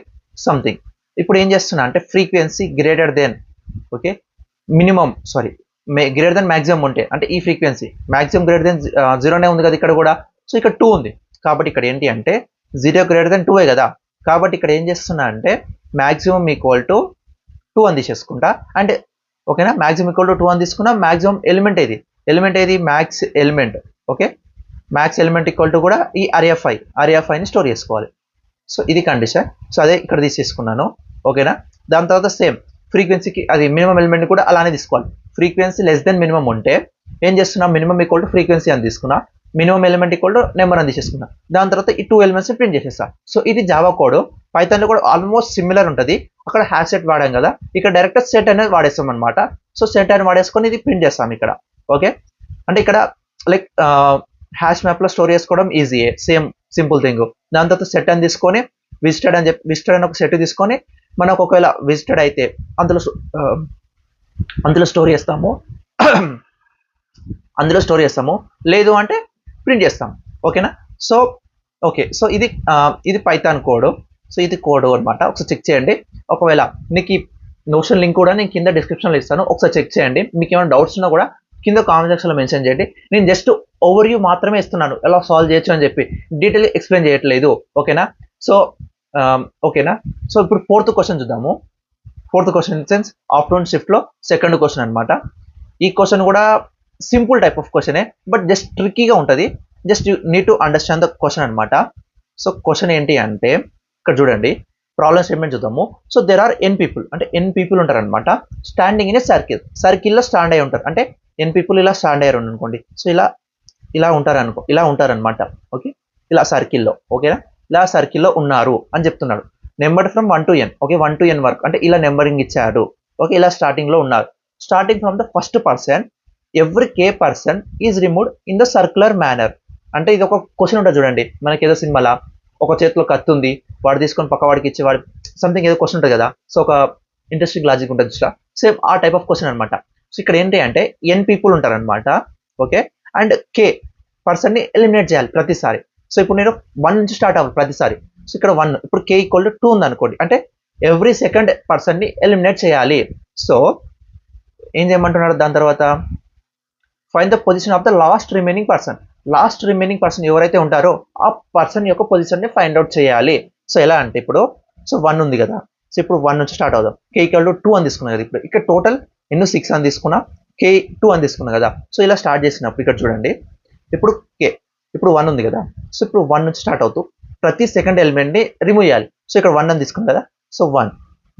something. ఇప్పుడు ఏం చేస్తున్నా అంటే frequency greater than minimum greater than maximum ఉంటే అంటే ఈ ఫ్రీక్వెన్సీ మాక్సిమం గ్రేటర్ దెన్ 0నే ఉంది కదా ఇక్కడ కూడా. సో ఇక్కడ 2 ఉంది కాబట్టి ఇక్కడ ఏంటి అంటే 0 గ్రేటర్ దెన్ 2 కదా. కాబట్టి ఇక్కడ ఏం చేస్తున్నా అంటే మాక్సిమం ఈక్వల్ టు 2 అని తీసేసుకుంటా. అంటే ఓకేనా, మాక్సిమం ఈక్వల్ టు 2 అని తీసుకున్నా. మాక్సిమం ఎలిమెంట్ ఏది max element. Okay, max element equal to కూడా ఈ array of i ని స్టోర్ చేసుకోవాలి. సో ఇది కండిషన్. సో అదే ఇక్కడ తీసేసుకున్నాను. ఓకేనా, దాని తర్వాత సేమ్ ఫ్రీక్వెన్సీకి అది మినిమం ఎలిమెంట్ కూడా అలానే తీసుకోవాలి. ఫ్రీక్వెన్సీ లెస్ దెన్ మినిమం ఉంటే ఏం చేస్తున్నా, మినిమం ఈక్వల్ టు ఫ్రీక్వెన్సీ అని తీసుకున్నా. Minimum element equal to number అని తీసేసుకున్నా. దాని తర్వాత ఈ 2 ఎలిమెంట్స్ ప్రింట్ చేసేస్తా. సో ఇది జావా కోడ్. పైథాన్లో కూడా ఆల్మోస్ట్ సిమిలర్ ఉంటుంది. అక్కడ హ్యాష్ సెట్ వాడాం కదా, ఇక్కడ డైరెక్ట్ సెట్ అనేది వాడేస్తాం అనమాట. సో సెట్ అని వాడేసుకొని ఇది ప్రింట్ చేస్తాం ఇక్కడ. ఓకే, అంటే ఇక్కడ లైక్ హ్యాష్ మ్యాప్లో స్టోర్ చేసుకోవడం ఈజీయే, సేమ్ సింపుల్ థింగ్. దాని తర్వాత సెట్ అని తీసుకొని విజిటెడ్ అని ఒక సెట్ తీసుకొని మనకు ఒకవేళ విజిటెడ్ అయితే అందులో స్టోర్ చేస్తాము లేదు అంటే ప్రింట్ చేస్తాం. ఓకేనా, సో ఓకే, సో ఇది పైథాన్ కోడ్. సో ఇది కోడ్ అనమాట. ఒకసారి చెక్ చేయండి. ఒకవేళ మీకు ఈ నోషన్ లింక్ కూడా నేను కింద డిస్క్రిప్షన్లో ఇస్తాను, ఒకసారి చెక్ చేయండి. మీకు ఏమైనా డౌట్స్ ఉన్నా కూడా కింద కామెంట్ సెక్షన్లో మెన్షన్ చేయండి. నేను జస్ట్ ఓవర్వ్యూ మాత్రమే ఇస్తున్నాను ఎలా సాల్వ్ చేయొచ్చు అని చెప్పి, డీటెయిల్ ఎక్స్ప్లెయిన్ చేయట్లేదు. ఓకేనా, సో ఓకేనా. సో ఇప్పుడు 4th క్వశ్చన్ చూద్దాము. Fourth question in sense afternoon షిఫ్ట్లో సెకండ్ క్వశ్చన్ అనమాట. ఈ క్వశ్చన్ కూడా సింపుల్ టైప్ ఆఫ్ క్వశ్చనే, బట్ జస్ట్ ట్రిక్కీగా ఉంటుంది. Just you need to understand the question అనమాట. సో క్వశ్చన్ ఏంటి అంటే ఇక్కడ చూడండి, ప్రాబ్లమ్ స్టేట్మెంట్ చూద్దాము. So there are n people, అంటే ఎన్ పీపుల్ ఉంటారు అనమాట. స్టాండింగ్ ఇన్ ఏ సర్కిల్, సర్కిల్లో స్టాండ్ అయి ఉంటారు. అంటే ఎన్ పీపుల్ ఇలా స్టాండ్ అయ్యారు అనుకోండి. సో ఇలా ఉంటారు ఇలా ఉంటారనమాట. ఓకే, ఇలా సర్కిల్లో, ఓకేనా, ఇలా సర్కిల్లో ఉన్నారు అని చెప్తున్నాడు. Number from 1 to n, okay, 1 to n వరకు, అంటే ఇలా నెంబరింగ్ ఇచ్చాడు. ఓకే, ఇలా స్టార్టింగ్ లో ఉన్నారు. Starting from the first person every K person is removed in the circular manner. అంటే ఇది ఒక క్వశ్చన్ ఉంటుంది చూడండి, మనకి ఏదో సినిమాలా ఒక చేతిలో కత్తి ఉంది, వాడు తీసుకొని పక్క వాడికి ఇచ్చి వాడు సంథింగ్ ఏదో క్వశ్చన్ ఉంటుంది కదా. సో ఒక ఇంట్రెస్టింగ్ లాజిక్ ఉంటుంది చూసా, సేమ్ ఆ టైప్ ఆఫ్ క్వశ్చన్ అనమాట. సో ఇక్కడ ఏంటి అంటే ఎన్ పీపుల్ ఉంటారనమాట. ఓకే, అండ్ కే పర్సన్ ని ఎలిమినేట్ చేయాలి ప్రతిసారి. సో ఇప్పుడు నేను 1 నుంచి స్టార్ట్ అవ్వాలి ప్రతిసారి. సో ఇక్కడ 1, ఇప్పుడు కే ఈక్వల్ టు 2 ఉంది అనుకోండి, అంటే ఎవ్రీ సెకండ్ పర్సన్ ని ఎలిమినేట్ చేయాలి. సో ఏం చేయమంటున్నాడు దాని తర్వాత, find the position of the last remaining person. Last remaining person ఎవరైతే ఉంటారో ఆ పర్సన్ యొక్క పొజిషన్ ని ఫైండ్ అవుట్ చేయాలి. సో ఎలా అంటే ఇప్పుడు 1 ఉంది కదా. సో ఇప్పుడు 1 నుంచి స్టార్ట్ అవుదాం. కే ఈక్వల్ టు 2 అని తీసుకున్నా కదా. ఇప్పుడు ఇక్కడ టోటల్ ఎన్ని 6 అని తీసుకున్నా, కే 2 అని తీసుకున్నా కదా. సో ఇలా స్టార్ట్ చేసినప్పుడు ఇక్కడ చూడండి, ఇప్పుడు కే ఇప్పుడు 1 ఉంది కదా. సో ఇప్పుడు 1 నుంచి స్టార్ట్ అవుతూ ప్రతి సెకండ్ ఎలిమెంట్ ని రిమూవ్ చేయాలి. సో ఇక్కడ 1 అని తీసుకున్నాం కదా. సో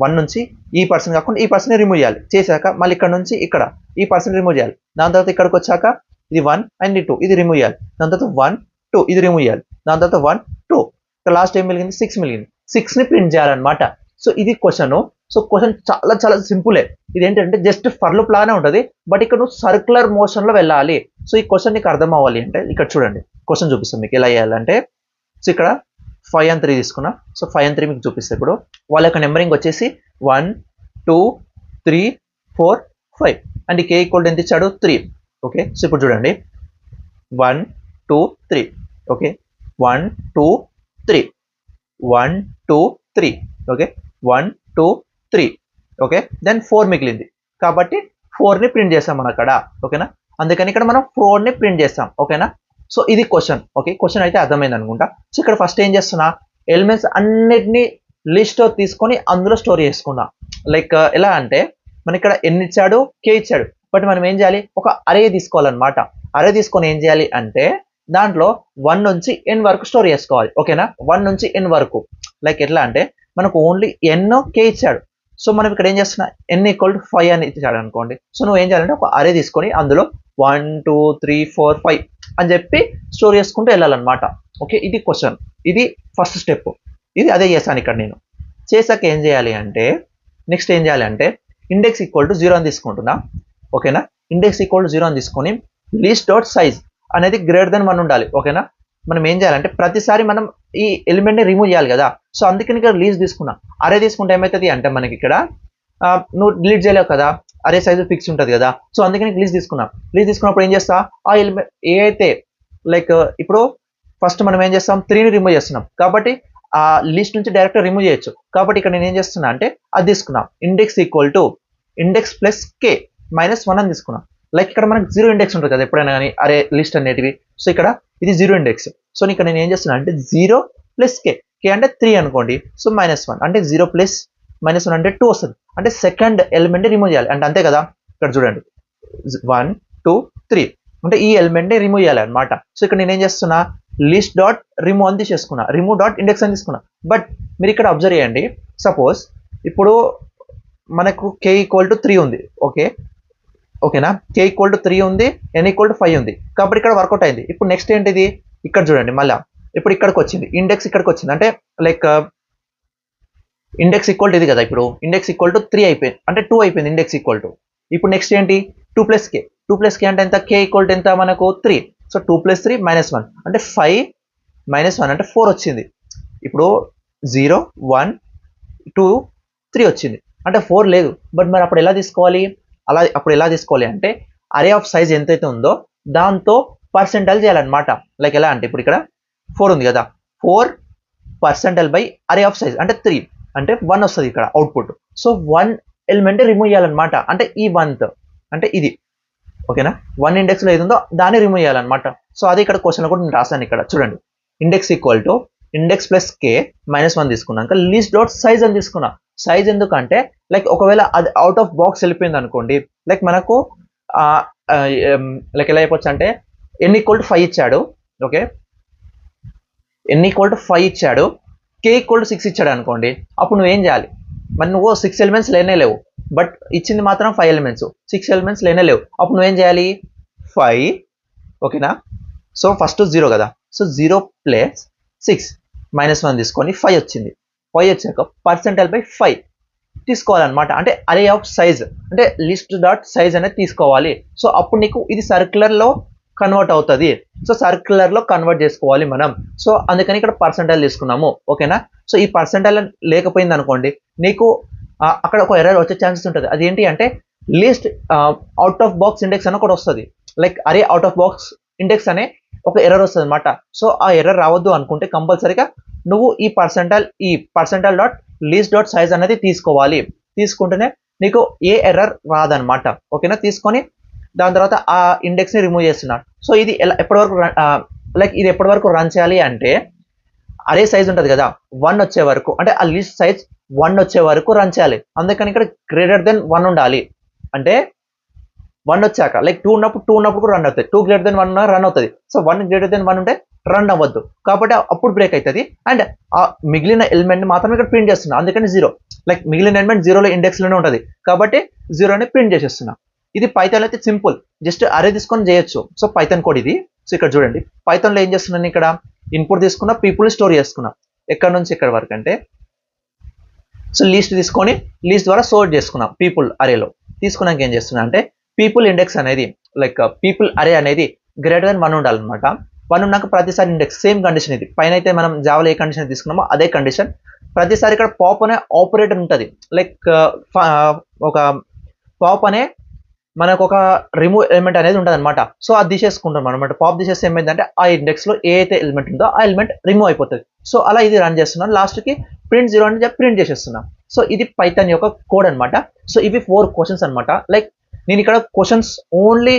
1 నుంచి ఈ పర్సన్ కాకుండా ఈ పర్సన్ రిమూవ్ చేయాలి. చేశాక మళ్ళీ ఇక్కడ నుంచి ఇక్కడ ఈ పర్సన్ రిమూవ్ చేయాలి. దాని తర్వాత ఇక్కడికి వచ్చాక ఇది 1 అండ్ 2 ఇది రిమూవ్ చేయాలి. దాని తర్వాత 1 2 ఇది రిమూవ్ చేయాలి. దాని తర్వాత 1 2 ఇక్కడ లాస్ట్ ఏం మిగిలింది, 6 మిగిలింది. 6 ని ప్రింట్ చేయాలన్నమాట. సో ఇది క్వశ్చన్. సో క్వశ్చన్ చాలా చాలా సింపులే. ఇది ఏంటంటే జస్ట్ ఫర్ లూప్ లాగానే ఉంటుంది, బట్ ఇక్కడ నువ్వు సర్క్యులర్ మోషన్ లో వెళ్ళాలి. సో ఈ క్వశ్చన్ నీకు అర్థం అవ్వాలి అంటే ఇక్కడ చూడండి, క్వశ్చన్ చూపిస్తాం మీకు ఎలా చేయాలంటే. సో ఇక్కడ 5 and 3 తీసుకున్నా. సో 5 and 3 మీకు చూపిస్తే ఇప్పుడు వాళ్ళ యొక్క నెంబరింగ్ వచ్చేసి 1 2 3 4 5 అండ్ కే ఈక్వల్ ఎంత ఇచ్చాడు 3. ఓకే, సో ఇప్పుడు చూడండి 1 2 3, ఓకే 1 2 3 1 2 3, ఓకే 1 2 3, ఓకే దెన్ 4 మిగిలింది కాబట్టి 4 ని ప్రింట్ చేస్తాం మనం అక్కడ. ఓకేనా, అందుకని ఇక్కడ మనం 4 ని ప్రింట్ చేస్తాం. ఓకేనా, సో ఇది క్వశ్చన్. ఓకే, క్వశ్చన్ అయితే అర్థమైంది అనుకుంటా. సో ఇక్కడ ఫస్ట్ ఏం చేస్తున్నా, ఎలిమెంట్స్ అన్నిటిని లిస్ట్ తీసుకొని అందులో స్టోర్ చేసుకున్నా. లైక్ ఎలా అంటే మన ఇక్కడ ఎన్ని ఇచ్చాడు, కే ఇచ్చాడు, బట్ మనం ఏం చేయాలి, ఒక అరే తీసుకోవాలన్నమాట. అరే తీసుకొని ఏం చేయాలి అంటే దాంట్లో 1 నుంచి n వరకు స్టోర్ చేసుకోవాలి. ఓకేనా, 1 నుంచి n వరకు. లైక్ ఎట్లా అంటే మనకు ఓన్లీ n కే ఇచ్చాడు. సో మనం ఇక్కడ ఏం చేస్తున్నా, n ఈక్వల్ టు 5 అని ఇచ్చాడు అనుకోండి. సో నువ్వు ఏం చేయాలంటే ఒక అరే తీసుకొని అందులో 1 2 3 4 5 అని చెప్పి స్టోర్ చేసుకుంటూ వెళ్ళాలన్నమాట. ఓకే, ఇది క్వశ్చన్, ఇది ఫస్ట్ స్టెప్. ఇది అదే చేశాను ఇక్కడ నేను. చేశాక ఏం చేయాలి అంటే నెక్స్ట్ ఏం చేయాలి అంటే ఇండెక్స్ ఈక్వల్ టు 0 అని తీసుకుంటున్నా. ఓకేనా, ఇండెక్స్ ఈక్వల్ టు 0 అని తీసుకొని లీస్ట్ డాట్ సైజ్ అనేది గ్రేటర్ దెన్ 1 ఉండాలి. ఓకేనా, మనం ఏం చేయాలంటే ప్రతిసారి మనం ఈ ఎలిమెంట్ ని రిమూవ్ చేయాలి కదా. సో అందుకని ఇక్కడ లీజ్ తీసుకున్నా. అరే తీసుకుంటే ఏమవుతుంది అంటే మనకి ఇక్కడ నువ్వు డిలీట్ చేయలేవు కదా, అరే సైజు ఫిక్స్ ఉంటుంది కదా. సో అందుకని లీజ్ తీసుకున్నా. లీజ్ తీసుకున్నప్పుడు ఏం చేస్తా, ఆ ఎలిమెంట్ ఏ అయితే లైక్ ఇప్పుడు ఫస్ట్ మనం ఏం చేస్తాం, 3ని రిమూవ్ చేస్తున్నాం కాబట్టి ఆ లిస్ట్ నుంచి డైరెక్ట్ రిమూవ్ చేయొచ్చు. కాబట్టి ఇక్కడ నేను ఏం చేస్తున్నా అంటే అది తీసుకున్నాం, index equal to index plus k -1 అని తీసుకున్నాం. లైక్ ఇక్కడ మనకి 0 ఇండెక్స్ ఉంటుంది కదా ఎప్పుడైనా కానీ అరే లిస్ట్ అనేటివి. సో ఇక్కడ ఇది 0 ఇండెక్స్. సో ఇక్కడ నేను ఏం చేస్తున్నా అంటే 0 ప్లస్ కే, కే అంటే 3 అనుకోండి. సో -1 అంటే 0 ప్లస్ -1 అంటే 2 వస్తుంది. అంటే సెకండ్ ఎలిమెంట్ రిమూవ్ చేయాలి అంటే అంతే కదా. ఇక్కడ చూడండి 1 2 3 అంటే ఈ ఎలిమెంట్ ని రిమూవ్ చేయాలి అనమాట. సో ఇక్కడ నేను ఏం చేస్తున్నా, లిస్ట్ డాట్ రిమూవ్ అని తీసేసుకున్నా, రిమూవ్ డాట్ ఇండెక్స్ అని తీసుకున్నా. బట్ మీరు ఇక్కడ అబ్జర్వ్ చేయండి, సపోజ్ ఇప్పుడు మనకు కే ఈక్వల్ టు 3 ఉంది. ఓకేనా, కే ఈక్వల్ టు 3 ఉంది, n ఈక్వల్ టు 5 ఉంది. కాబట్టి ఇక్కడ వర్కౌట్ అయింది. ఇప్పుడు నెక్స్ట్ ఏంటిది, ఇక్కడ చూడండి మళ్ళా ఇప్పుడు ఇక్కడికి వచ్చింది, ఇండెక్స్ ఇక్కడికి వచ్చింది. అంటే లైక్ ఇండెక్స్ ఈక్వల్ టు ఇది కదా. ఇప్పుడు ఇండెక్స్ ఈక్వల్ టు 3 అయిపోయింది, అంటే 2 అయిపోయింది ఇండెక్స్ ఈక్వల్ టు. ఇప్పుడు నెక్స్ట్ ఏంటి, 2 ప్లస్ కే. 2 ప్లస్ కే అంటే ఎంత, కే ఈక్వల్ టు ఎంత మనకు 3. సో 2 ప్లస్ 3 -1 అంటే 5 -1 అంటే 4 వచ్చింది. ఇప్పుడు 0 1 2 3 వచ్చింది అంటే 4 లేదు. బట్ మరి అప్పుడు ఎలా తీసుకోవాలి, అప్పుడు ఎలా తీసుకోవాలి అంటే అరే ఆఫ్ సైజ్ ఎంతైతే ఉందో దాంతో పర్సెంటైల్ చేయాలన్నమాట. లైక్ ఎలా అంటే ఇప్పుడు ఇక్కడ 4 ఉంది కదా, 4% బై అరే ఆఫ్ సైజ్ అంటే 3 అంటే 1 వస్తుంది ఇక్కడ అవుట్పుట్. సో 1 ఎలిమెంట్ రిమూవ్ చేయాలన్నమాట, అంటే ఈ 1th అంటే ఇది. ఓకేనా, 1 ఇండెక్స్ లో ఏది ఉందో దాన్ని రిమూవ్ చేయాలన్నమాట. సో అది ఇక్కడ క్వశ్చన్ కూడా నేను రాశాను. ఇక్కడ చూడండి, index equal to index plus k -1 తీసుకున్నాక లీస్ట్ డాట్ సైజ్ అని తీసుకున్నా. సైజ్ ఎందుకంటే లైక్ ఒకవేళ అది అవుట్ ఆఫ్ బాక్స్ వెళ్ళిపోయింది అనుకోండి, లైక్ మనకు లైక్ ఎలా అయిపోవచ్చు అంటే n=5 ఇచ్చాడు. ఓకే, n=5 ఇచ్చాడు, k=6 ఇచ్చాడు అనుకోండి. అప్పుడు నువ్వేం చేయాలి? మరి నువ్వు 6 ఎలిమెంట్స్ లేనే లేవు, బట్ ఇచ్చింది మాత్రం 5 ఎలిమెంట్స్, 6 ఎలిమెంట్స్ లేనే లేవు. అప్పుడు నువ్వేం చేయాలి? 5, ఓకేనా. సో ఫస్ట్ 0 కదా, సో 0 ప్లస్ 6 -1 తీసుకొని 5 వచ్చింది. 5 వచ్చాక %/5 తీసుకోవాలన్నమాట. అంటే అరే ఆఫ్ సైజ్ అంటే లిస్ట్ డాట్ సైజ్ అనేది తీసుకోవాలి. సో అప్పుడు నీకు ఇది సర్క్యులర్లో కన్వర్ట్ అవుతుంది. సో సర్క్యులర్లో కన్వర్ట్ చేసుకోవాలి మనం. సో అందుకని ఇక్కడ పర్సెంటైల్ తీసుకున్నాము, ఓకేనా. సో ఈ పర్సెంటైల్ లేకపోయింది అనుకోండి, నీకు అక్కడ ఒక ఎర్రర్ వచ్చే ఛాన్సెస్ ఉంటుంది. అదేంటి అంటే list out of box index అని ఒకటి వస్తుంది. లైక్ అరే అవుట్ ఆఫ్ బాక్స్ ఇండెక్స్ అనే ఒక ఎర్రర్ వస్తుంది అనమాట. సో ఆ ఎర్రర్ రావద్దు అనుకుంటే కంపల్సరీగా నువ్వు ఈ percentile dot list dot size అనేది తీసుకోవాలి. తీసుకుంటేనే నీకు ఏ ఎర్రర్ రాదనమాట, ఓకేనా. తీసుకొని దాని తర్వాత ఆ ఇండెక్స్ని రిమూవ్ చేస్తున్నాడు. సో ఇది ఎప్పటివరకు లైక్ ఇది ఎప్పటి వరకు రన్ చేయాలి అంటే అరే సైజ్ ఉంటుంది కదా 1 వచ్చే వరకు, అంటే ఆ లిస్ట్ సైజ్ 1 వచ్చే వరకు రన్ చేయాలి. అందుకని ఇక్కడ >1 ఉండాలి. అంటే 1 వచ్చాక లైక్ 2 ఉన్నప్పుడు కూడా రన్ అవుతుంది, 2 > 1 రన్ అవుతుంది. సో 1 > 1 ఉంటే రన్ అవ్వద్దు, కాబట్టి అప్పుడు బ్రేక్ అవుతుంది. అండ్ ఆ మిగిలిన ఎలిమెంట్ మాత్రం ఇక్కడ ప్రింట్ చేస్తున్నా, అందుకని 0. లైక్ మిగిలిన ఎలిమెంట్ 0లో ఇండెక్స్లోనే ఉంటుంది కాబట్టి 0ని ప్రింట్ చేసేస్తున్నా. ఇది పైథాన్ అయితే సింపుల్, జస్ట్ అరే తీసుకొని చేయొచ్చు. సో పైథాన్ కోడ్ ఇది. సో ఇక్కడ చూడండి, పైథాన్లో ఏం చేస్తున్నాను, ఇక్కడ ఇన్పుట్ తీసుకున్నా, పీపుల్ని స్టోర్ చేసుకున్నా. ఎక్కడ నుంచి ఎక్కడ వరకు అంటే సో లిస్ట్ తీసుకొని లిస్ట్ ద్వారా సోర్ట్ చేసుకున్నాం పీపుల్ అరేలో. తీసుకున్నాక ఏం చేస్తున్నా అంటే పీపుల్ ఇండెక్స్ అనేది లైక్ పీపుల్ అరే అనేది >1 ఉండాలన్నమాట. 1 ఉన్నాక ప్రతిసారి ఇండెక్స్ సేమ్ కండిషన్. ఇది పైన అయితే మనం జావాలో ఏ కండిషన్ తీసుకున్నామో అదే కండిషన్. ప్రతిసారి ఇక్కడ పాప్ అనే ఆపరేటర్ ఉంటుంది. లైక్ ఒక పాప్ అనే మనకు ఒక రిమూవ్ ఎలిమెంట్ అనేది ఉంటుంది అనమాట. సో అది తీసేసుకుంటాం అనమాట. పాప్ తీసేస్తే ఏమైందంటే ఆ ఇండెక్స్లో ఏ అయితే ఎలిమెంట్ ఉందో ఆ ఎలిమెంట్ రిమూవ్ అయిపోతుంది. సో అలా ఇది రన్ చేస్తున్నాను. లాస్ట్కి ప్రింట్ 0 అని చెప్పి ప్రింట్ చేసేస్తున్నాం. సో ఇది పైథాన్ యొక్క కోడ్ అనమాట. సో ఇవి 4 క్వశ్చన్స్ అనమాట. లైక్ నేను ఇక్కడ క్వశ్చన్స్ ఓన్లీ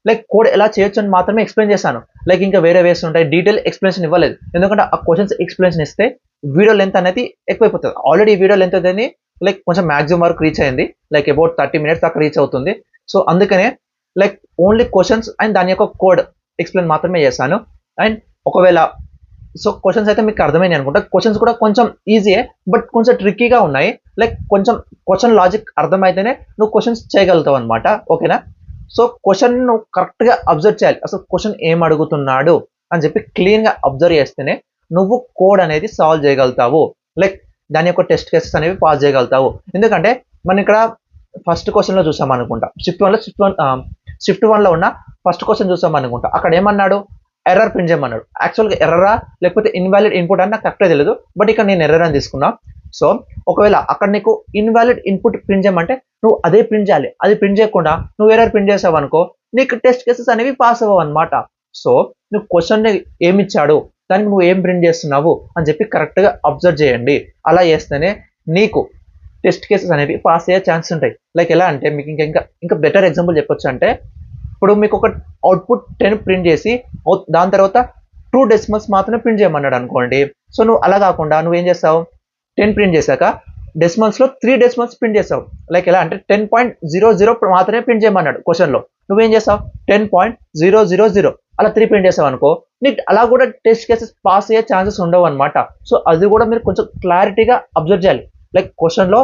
లైక్ కోడ్ ఎలా చేయొచ్చు అని మాత్రమే ఎక్స్ప్లెయిన్ చేశాను. లైక్ ఇంకా వేరే వేస్ ఉంటాయి, డీటెయిల్ ఎక్స్ప్లెనేషన్ ఇవ్వలేదు. ఎందుకంటే ఆ క్వశ్చన్స్ ఎక్స్ప్లెనేషన్ ఇస్తే వీడియో లెంత్ అనేది ఎక్కువైపోతుంది. ఆల్రెడీ వీడియో లెంత్ అనేది లైక్ కొంచెం మ్యాక్సిమం వరకు రీచ్ అయింది, లైక్ అబౌట్ 30 minutes దాకా రీచ్ అవుతుంది. సో అందుకనే లైక్ ఓన్లీ క్వశ్చన్స్ అండ్ దాని యొక్క కోడ్ ఎక్స్ప్లెయిన్ మాత్రమే చేశాను. అండ్ ఒకవేళ సో క్వశ్చన్స్ అయితే మీకు అర్థమైనాయి అనుకుంటా. క్వశ్చన్స్ కూడా కొంచెం ఈజీయే, బట్ కొంచెం ట్రిక్కీగా ఉన్నాయి. లైక్ కొంచెం క్వశ్చన్ లాజిక్ అర్థమైతేనే నువ్వు క్వశ్చన్స్ చేయగలుగుతావు అనమాట, ఓకేనా. సో క్వశ్చన్ నువ్వు కరెక్ట్గా అబ్జర్వ్ చేయాలి. అసలు క్వశ్చన్ ఏం అడుగుతున్నాడు అని చెప్పి క్లీన్గా అబ్జర్వ్ చేస్తేనే నువ్వు కోడ్ అనేది సాల్వ్ చేయగలుగుతావు. లైక్ దాని యొక్క టెస్ట్ కేసెస్ అనేవి పాస్ చేయగలుగుతావు. ఎందుకంటే మనం ఇక్కడ ఫస్ట్ క్వశ్చన్లో చూసాం అనుకుంటా, షిఫ్ట్ వన్లో ఉన్న ఫస్ట్ క్వశ్చన్ చూసాం అనుకుంటా. అక్కడ ఏమన్నాడు? ఎర్రర్ ప్రింట్ చేయమన్నాడు. యాక్చువల్గా ఎర్రరా లేకపోతే ఇన్వాలిడ్ ఇన్పుట్ అని నాకు కరెక్ట్గా తెలియదు, బట్ ఇక్కడ నేను ఎర్రర్ అని తీసుకున్నా. సో ఒకవేళ అక్కడ నీకు ఇన్వాలిడ్ ఇన్పుట్ ప్రింట్ చేయమంటే నువ్వు అదే ప్రింట్ చేయాలి. అది ప్రింట్ చేయకుండా నువ్వు ఎర్రర్ ప్రింట్ చేసావు అనుకో, నీకు టెస్ట్ కేసెస్ అనేవి పాస్ అవ్వవు అనమాట. సో నువ్వు క్వశ్చన్ ఏమి ఇచ్చాడు, దానికి నువ్వు ఏం ప్రింట్ చేస్తున్నావు అని చెప్పి కరెక్ట్గా అబ్జర్వ్ చేయండి. అలా చేస్తేనే నీకు టెస్ట్ కేసెస్ అనేవి పాస్ అయ్యే ఛాన్సెస్ ఉంటాయి. లైక్ ఎలా అంటే మీకు ఇంకా బెటర్ ఎగ్జాంపుల్ చెప్పొచ్చు అంటే, ఇప్పుడు మీకు ఒక అవుట్పుట్ 10 ప్రింట్ చేసి దాని తర్వాత 2 డెసిమల్స్ మాత్రమే ప్రింట్ చేయమన్నాడు అనుకోండి. సో నువ్వు అలా కాకుండా నువ్వేం చేస్తావు, 10 ప్రింట్ చేశాక డెసిమల్స్లో 3 డెసిమల్స్ ప్రింట్ చేస్తావు. లైక్ ఎలా అంటే 10.00 మాత్రమే ప్రింట్ చేయమన్నాడు క్వశ్చన్లో, నువ్వేం చేస్తావు 10.000 అలా 3 ప్రింట్ చేసావు అనుకో, నీకు అలా కూడా టెస్ట్ కేసెస్ పాస్ అయ్యే ఛాన్సెస్ ఉండవు అనమాట. సో అది కూడా మీరు కొంచెం క్లారిటీగా అబ్జర్వ్ చేయాలి. లైక్ క్వశ్చన్లో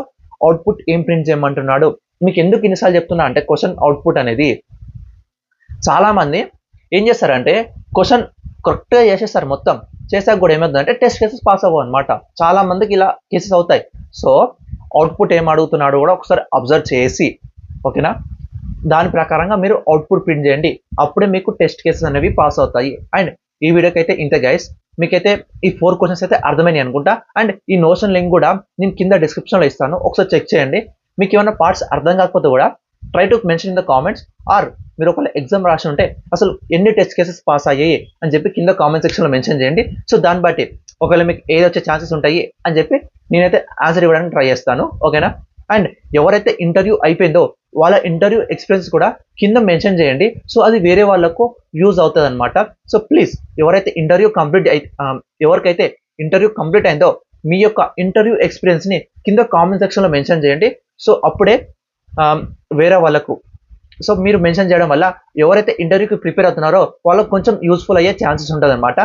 అవుట్పుట్ ఏం ప్రింట్ చేయమంటున్నాడు. మీకు ఎందుకు ఇన్నిసార్లు చెప్తున్నా అంటే క్వశ్చన్ అవుట్పుట్ అనేది చాలామంది ఏం చేస్తారంటే క్వశ్చన్ కరెక్ట్గా చేసేస్తారు, మొత్తం చేసాక కూడా ఏమవుతుందంటే టెస్ట్ కేసెస్ పాస్ అవ్వవు అనమాట. చాలా మందికి ఇలా కేసెస్ అవుతాయి. సో అవుట్పుట్ ఏం అడుగుతున్నాడు కూడా ఒకసారి అబ్జర్వ్ చేసి, ఓకేనా, దాని ప్రకారంగా మీరు అవుట్పుట్ ప్రింట్ చేయండి. అప్పుడే మీకు టెస్ట్ కేసెస్ అనేవి పాస్ అవుతాయి. అండ్ ఈ వీడియోకి అయితే ఇంతే గైస్. మీకైతే ఈ 4 క్వశ్చన్స్ అయితే అర్థమైనాయి అనుకుంటా. అండ్ ఈ నోషన్ లింక్ కూడా నేను కింద డిస్క్రిప్షన్లో ఇస్తాను, ఒకసారి చెక్ చేయండి. మీకు ఏమైనా పార్ట్స్ అర్థం కాకపోతే కూడా try to mention in the comments, or మీరు ఒకవేళ ఎగ్జామ్ రాసి ఉంటే అసలు ఎన్ని టెస్ట్ కేసెస్ పాస్ అయ్యాయి అని చెప్పి కింద కామెంట్ సెక్షన్లో మెన్షన్ చేయండి. సో దాన్ని బట్టి ఒకవేళ మీకు ఏది వచ్చే ఛాన్సెస్ ఉంటాయి అని చెప్పి నేనైతే ఆన్సర్ ఇవ్వడానికి ట్రై చేస్తాను, ఓకేనా. అండ్ ఎవరైతే ఇంటర్వ్యూ అయిపోయిందో వాళ్ళ ఇంటర్వ్యూ ఎక్స్పీరియన్స్ కూడా కింద మెన్షన్ చేయండి. సో అది వేరే వాళ్ళకు యూజ్ అవుతుంది అనమాట. సో ప్లీజ్ ఎవరైతే ఎవరికైతే ఇంటర్వ్యూ కంప్లీట్ అయిందో మీ యొక్క ఇంటర్వ్యూ ఎక్స్పీరియన్స్ని కింద కామెంట్ సెక్షన్లో మెన్షన్ చేయండి. సో అప్పుడే వేరే వాళ్ళకు సో మీరు మెన్షన్ చేయడం వల్ల ఎవరైతే ఇంటర్వ్యూకి ప్రిపేర్ అవుతున్నారో వాళ్ళకి కొంచెం యూస్ఫుల్ అయ్యే ఛాన్సెస్ ఉంటుందన్నమాట.